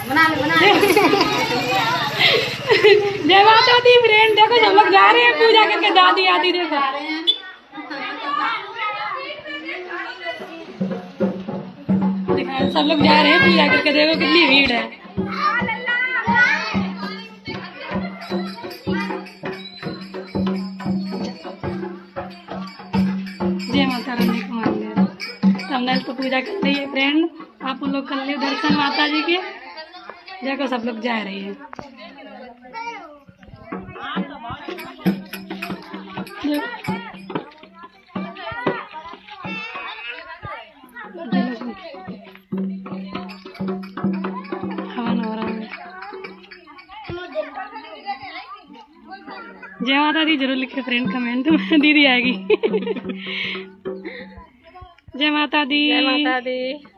जय माता दी फ्रेंड, देखो सब लोग जा रहे हैं पूजा करके, दादी आती देखो। सब लोग जा रहे हैं पूजा करके, देखो कितनी भीड़ है। जय माता रानी को मान लिया, हमने तो पूजा कर ली है फ्रेंड, आप लोग कर ले दर्शन माता जी के। देखो सब लोग जा रहे हैं। हवन हो रहा है। जय माता दी जरूर लिखे फ्रेंड कमेंट में, दीदी आएगी। जय माता दी। जय माता दी।